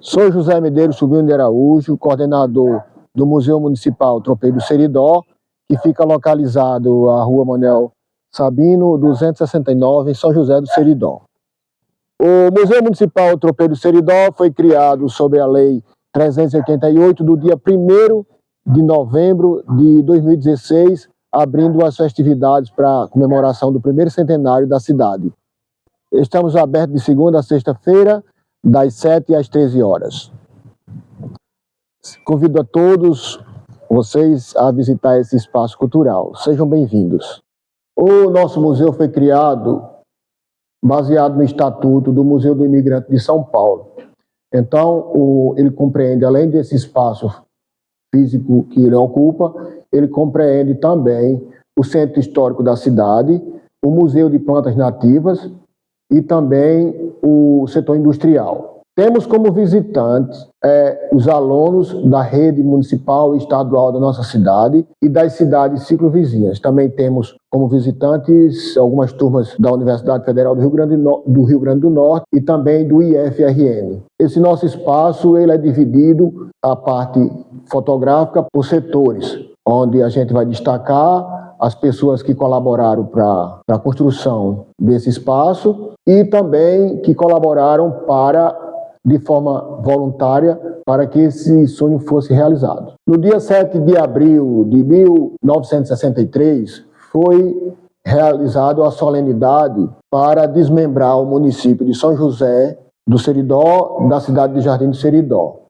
Sou José Medeiros Sobrinho de Araújo, coordenador do Museu Municipal Tropeiro do Seridó, que fica localizado à Rua Manuel Sabino, 269, em São José do Seridó. O Museu Municipal Tropeiro do Seridó foi criado sob a Lei 388 do dia 1º de novembro de 2016, abrindo as festividades para a comemoração do primeiro centenário da cidade. Estamos abertos de segunda a sexta-feira, das 7 às 13 horas. Convido a todos vocês a visitar esse espaço cultural. Sejam bem-vindos. O nosso museu foi criado baseado no Estatuto do Museu do Imigrante de São Paulo. Então, ele compreende, além desse espaço físico que ele ocupa, ele compreende também o Centro Histórico da cidade, o Museu de Plantas Nativas e também o setor industrial. Temos como visitantes os alunos da rede municipal e estadual da nossa cidade e das cidades ciclovizinhas. Também temos como visitantes algumas turmas da Universidade Federal do Rio Grande do Norte e também do IFRN. Esse nosso espaço ele é dividido, a parte fotográfica, por setores, onde a gente vai destacar as pessoas que colaboraram para a construção desse espaço e também que colaboraram de forma voluntária para que esse sonho fosse realizado. No dia 7 de abril de 1963, foi realizada a solenidade para desmembrar o município de São José do Seridó, da cidade de Jardim do Seridó.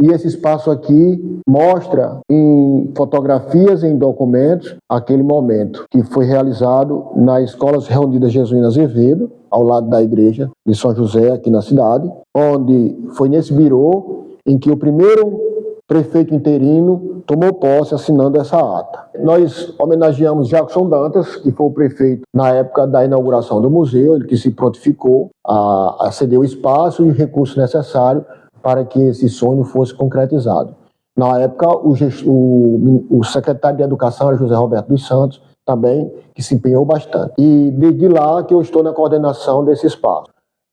E esse espaço aqui mostra em fotografias e em documentos aquele momento que foi realizado na Escolas Reunidas Jesuína Azevedo, ao lado da igreja de São José, aqui na cidade, onde foi nesse birô em que o primeiro prefeito interino tomou posse assinando essa ata. Nós homenageamos Jackson Dantas, que foi o prefeito na época da inauguração do museu, ele que se prontificou a ceder o espaço e o recurso necessário para que esse sonho fosse concretizado. Na época, o secretário de Educação era José Roberto dos Santos, também, que se empenhou bastante. E desde lá que eu estou na coordenação desse espaço.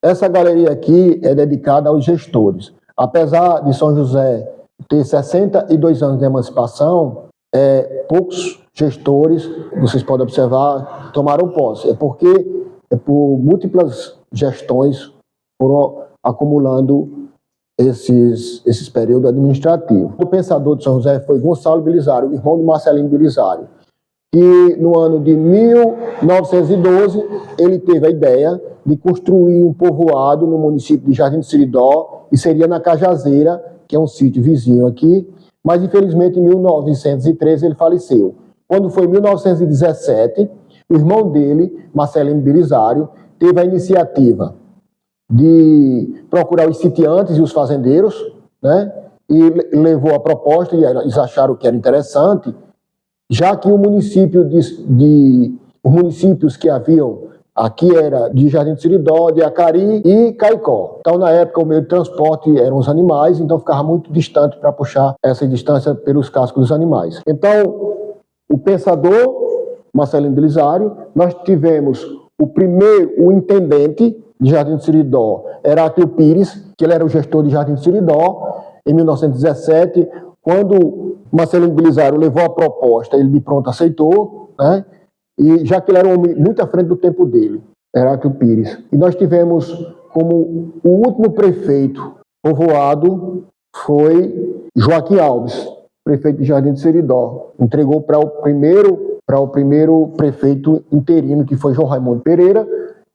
Essa galeria aqui é dedicada aos gestores. Apesar de São José ter 62 anos de emancipação, poucos gestores, vocês podem observar, tomaram posse. É porque por múltiplas gestões foram acumulando esses períodos administrativos. O pensador de São José foi Gonçalo Belisário, irmão de Marcelino Belisário, que no ano de 1912 ele teve a ideia de construir um povoado no município de Jardim do Seridó, e seria na Cajazeira, que é um sítio vizinho aqui, mas infelizmente em 1913 ele faleceu. Quando foi em 1917, o irmão dele, Marcelino Belisário, teve a iniciativa de procurar os sitiantes e os fazendeiros, né? E levou a proposta, e eles acharam que era interessante, já que o município os municípios que haviam aqui era de Jardim do Seridó, de Acari e Caicó. Então, na época, o meio de transporte eram os animais, então ficava muito distante para puxar essa distância pelos cascos dos animais. Então, o pensador, Marcelino Belisário, nós tivemos o intendente de Jardim do Seridó, Heráclio Pires, que ele era o gestor de Jardim do Seridó, em 1917, quando Marcelino Belisário levou a proposta, ele de pronto aceitou, né? E já que ele era um homem muito à frente do tempo dele, Heráclio Pires. E nós tivemos como o último prefeito povoado foi Joaquim Alves, prefeito de Jardim do Seridó. Entregou para o primeiro prefeito interino, que foi João Raimundo Pereira.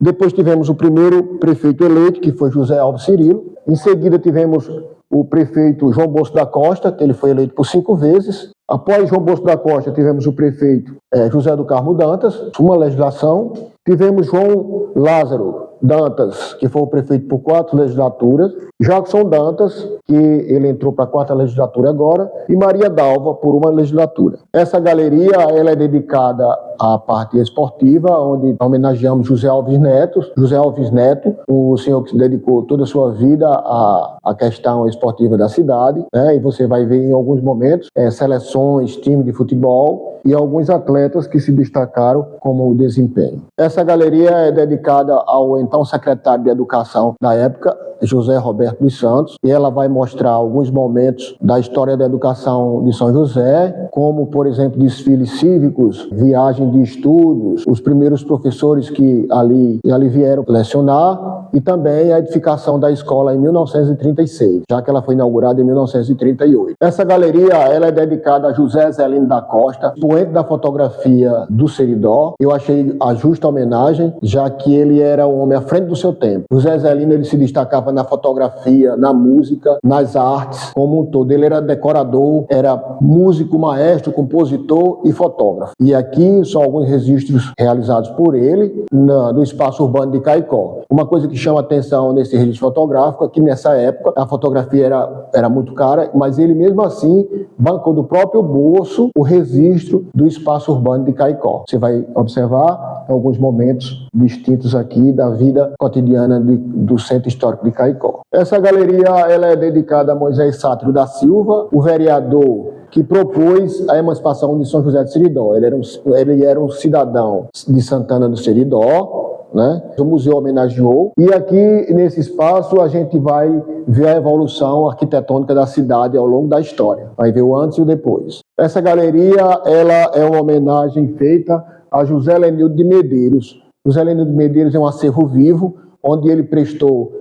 Depois tivemos o primeiro prefeito eleito, que foi José Alves Cirilo. Em seguida tivemos o prefeito João Bosco da Costa, que ele foi eleito por 5 vezes. Após João Bosco da Costa, tivemos o prefeito José do Carmo Dantas, uma legislação. Tivemos João Lázaro Dantas, que foi o prefeito por 4 legislaturas. Jackson Dantas, que ele entrou para a 4ª legislatura agora. E Maria Dalva, por uma legislatura. Essa galeria ela é dedicada à parte esportiva, onde homenageamos José Alves Neto. José Alves Neto, o senhor que se dedicou toda a sua vida à questão esportiva da cidade, né? E você vai ver em alguns momentos seleções, time de futebol. e alguns atletas que se destacaram como desempenho. Essa galeria é dedicada ao então secretário de Educação da época, José Roberto dos Santos, e ela vai mostrar alguns momentos da história da educação de São José, como, por exemplo, desfiles cívicos, viagem de estudos, os primeiros professores que ali vieram lecionar, e também a edificação da escola em 1936, já que ela foi inaugurada em 1938. Essa galeria ela é dedicada a José Zelino da Costa, expoente da fotografia do Seridó. Eu achei a justa homenagem, já que ele era um homem à frente do seu tempo. José Zelino ele se destacava na fotografia, na música, nas artes como um todo. Ele era decorador, era músico, maestro, compositor e fotógrafo. E aqui são alguns registros realizados por ele no espaço urbano de Caicó. Uma coisa que chama atenção nesse registro fotográfico é que nessa época a fotografia era muito cara, mas ele mesmo assim bancou do próprio bolso o registro do espaço urbano de Caicó. Você vai observar alguns momentos distintos aqui da vida cotidiana do Centro Histórico de Caicó. Essa galeria ela é dedicada a Moisés Sátiro da Silva, o vereador que propôs a emancipação de São José de Seridó. Ele era um cidadão de Santana do Seridó, né? O museu homenageou, e aqui nesse espaço a gente vai ver a evolução arquitetônica da cidade ao longo da história. Vai ver o antes e o depois. Essa galeria ela é uma homenagem feita a José Lenildo de Medeiros. José Lenildo de Medeiros é um acervo vivo, onde ele prestou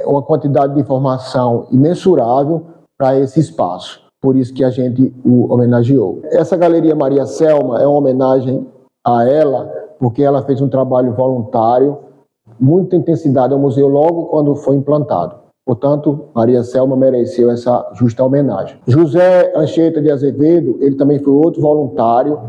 uma quantidade de informação imensurável para esse espaço. Por isso que a gente o homenageou. Essa galeria Maria Selma é uma homenagem a ela, porque ela fez um trabalho voluntário, muita intensidade ao museu logo quando foi implantado. Portanto, Maria Selma mereceu essa justa homenagem. José Anchieta de Azevedo, ele também foi outro voluntário,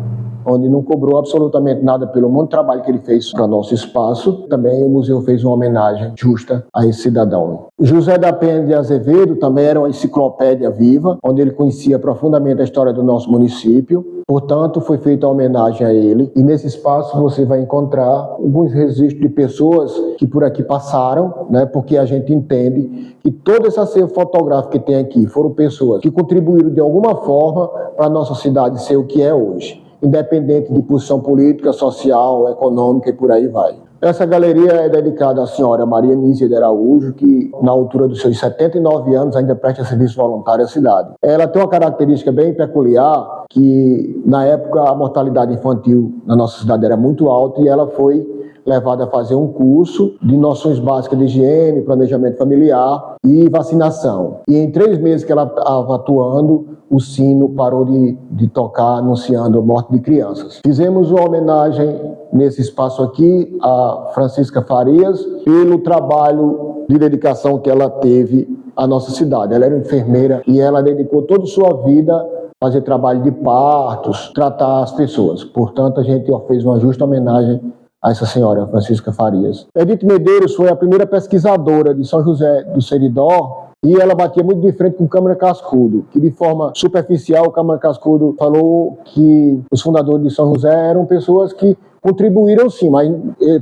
onde não cobrou absolutamente nada pelo muito trabalho que ele fez para nosso espaço. Também o museu fez uma homenagem justa a esse cidadão. José da Penha de Azevedo também era uma enciclopédia viva, onde ele conhecia profundamente a história do nosso município. Portanto, foi feita a homenagem a ele. E nesse espaço você vai encontrar alguns registros de pessoas que por aqui passaram, né? Porque a gente entende que todo esse acervo fotográfico que tem aqui foram pessoas que contribuíram de alguma forma para a nossa cidade ser o que é hoje, independente de posição política, social, econômica e por aí vai. Essa galeria é dedicada à senhora Maria Nízia de Araújo, que na altura dos seus 79 anos ainda presta serviço voluntário à cidade. Ela tem uma característica bem peculiar, que na época a mortalidade infantil na nossa cidade era muito alta, e ela foi levada a fazer um curso de noções básicas de higiene, planejamento familiar e vacinação. E em 3 meses que ela estava atuando, o sino parou de tocar, anunciando a morte de crianças. Fizemos uma homenagem nesse espaço aqui a Francisca Farias pelo trabalho de dedicação que ela teve à nossa cidade. Ela era enfermeira e ela dedicou toda a sua vida a fazer trabalho de partos, tratar as pessoas. Portanto, a gente fez uma justa homenagem a essa senhora, Francisca Farias. Edith Medeiros foi a primeira pesquisadora de São José do Seridó, e ela batia muito de frente com o Câmara Cascudo, que de forma superficial o Câmara Cascudo falou que os fundadores de São José eram pessoas que contribuíram sim, mas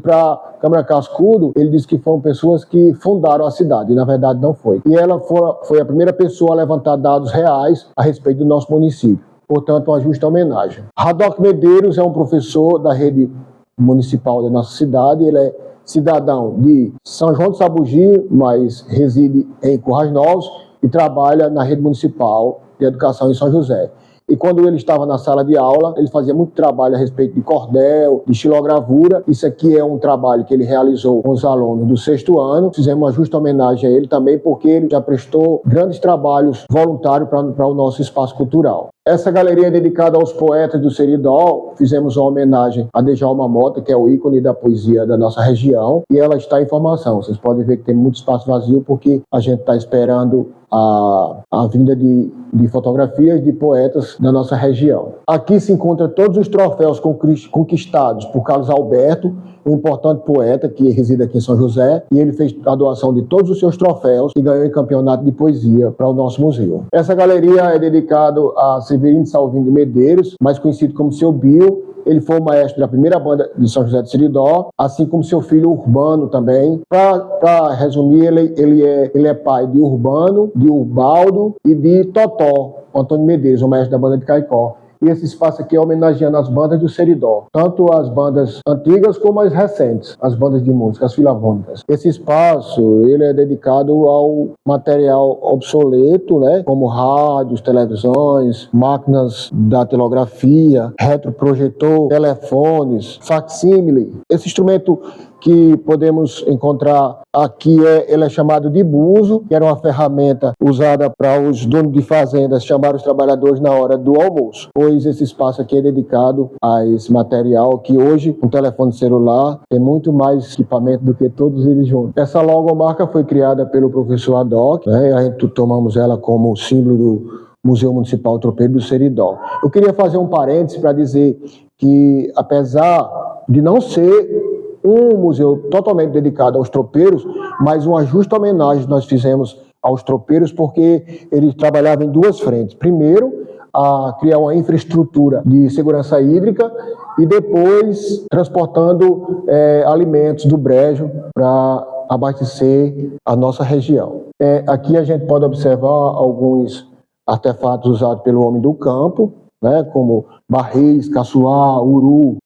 para Câmara Cascudo ele disse que foram pessoas que fundaram a cidade, e na verdade não foi. E ela foi a primeira pessoa a levantar dados reais a respeito do nosso município. Portanto, uma justa homenagem. Radoc Medeiros é um professor da rede municipal da nossa cidade. Ele é cidadão de São João de Sabugi, mas reside em Currais Novos e trabalha na rede municipal de educação em São José. E quando ele estava na sala de aula, ele fazia muito trabalho a respeito de cordel, de xilogravura. Isso aqui é um trabalho que ele realizou com os alunos do 6º ano. Fizemos uma justa homenagem a ele também, porque ele já prestou grandes trabalhos voluntários para o nosso espaço cultural. Essa galeria é dedicada aos poetas do Seridó. Fizemos uma homenagem a Djalma Mota, que é o ícone da poesia da nossa região, e ela está em formação. Vocês podem ver que tem muito espaço vazio, porque a gente está esperando a vinda de fotografias de poetas da nossa região. Aqui se encontram todos os troféus conquistados por Carlos Alberto, um importante poeta que reside aqui em São José, e ele fez a doação de todos os seus troféus e ganhou em campeonato de poesia para o nosso museu. Essa galeria é dedicada a Severino Salvino de Medeiros, mais conhecido como Seu Bio. Ele foi o maestro da primeira banda de São José de Seridó, assim como seu filho Urbano também. Para resumir, ele é pai de Urbano, de Urbaldo e de Totó, Antônio Medeiros, o maestro da banda de Caicó. e esse espaço aqui é homenageando as bandas do Seridó, tanto as bandas antigas como as recentes, as bandas de música, as filarmônicas. Esse espaço, ele é dedicado ao material obsoleto, né, como rádios, televisões, máquinas da datilografia, retroprojetor, telefones, facsímile. Esse instrumento que podemos encontrar aqui, ele é chamado de buzo, que era uma ferramenta usada para os donos de fazendas chamar os trabalhadores na hora do almoço, pois esse espaço aqui é dedicado a esse material que hoje, um telefone celular, tem muito mais equipamento do que todos eles juntos. Essa logomarca foi criada pelo professor Adoc, né? A gente tomamos ela como símbolo do Museu Municipal Tropeiro do Seridó. Eu queria fazer um parênteses para dizer que, apesar de não ser um museu totalmente dedicado aos tropeiros, mas uma justa homenagem nós fizemos aos tropeiros, porque eles trabalhavam em duas frentes. Primeiro, a criar uma infraestrutura de segurança hídrica e depois transportando alimentos do brejo para abastecer a nossa região. Aqui a gente pode observar alguns artefatos usados pelo homem do campo, né, como barris, caçoar, uru,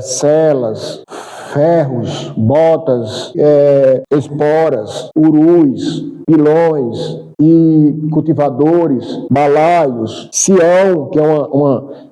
celas, ferros, botas, esporas, urus, pilões e cultivadores, balaios, sião, que é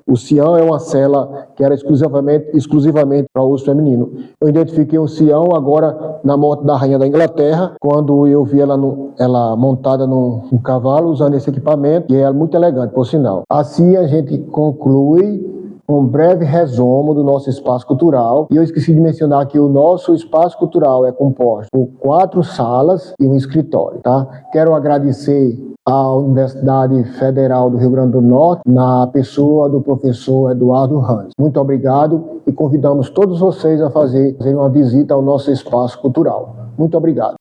o sião é uma cela que era exclusivamente para uso feminino. Eu identifiquei um sião agora na morte da rainha da Inglaterra, quando eu vi ela montada num cavalo usando esse equipamento, e é muito elegante, por sinal. Assim a gente conclui um breve resumo do nosso espaço cultural. E eu esqueci de mencionar que o nosso espaço cultural é composto por 4 salas e um escritório, tá? Quero agradecer à Universidade Federal do Rio Grande do Norte, na pessoa do professor Eduardo Hans. Muito obrigado e convidamos todos vocês a fazer uma visita ao nosso espaço cultural. Muito obrigado.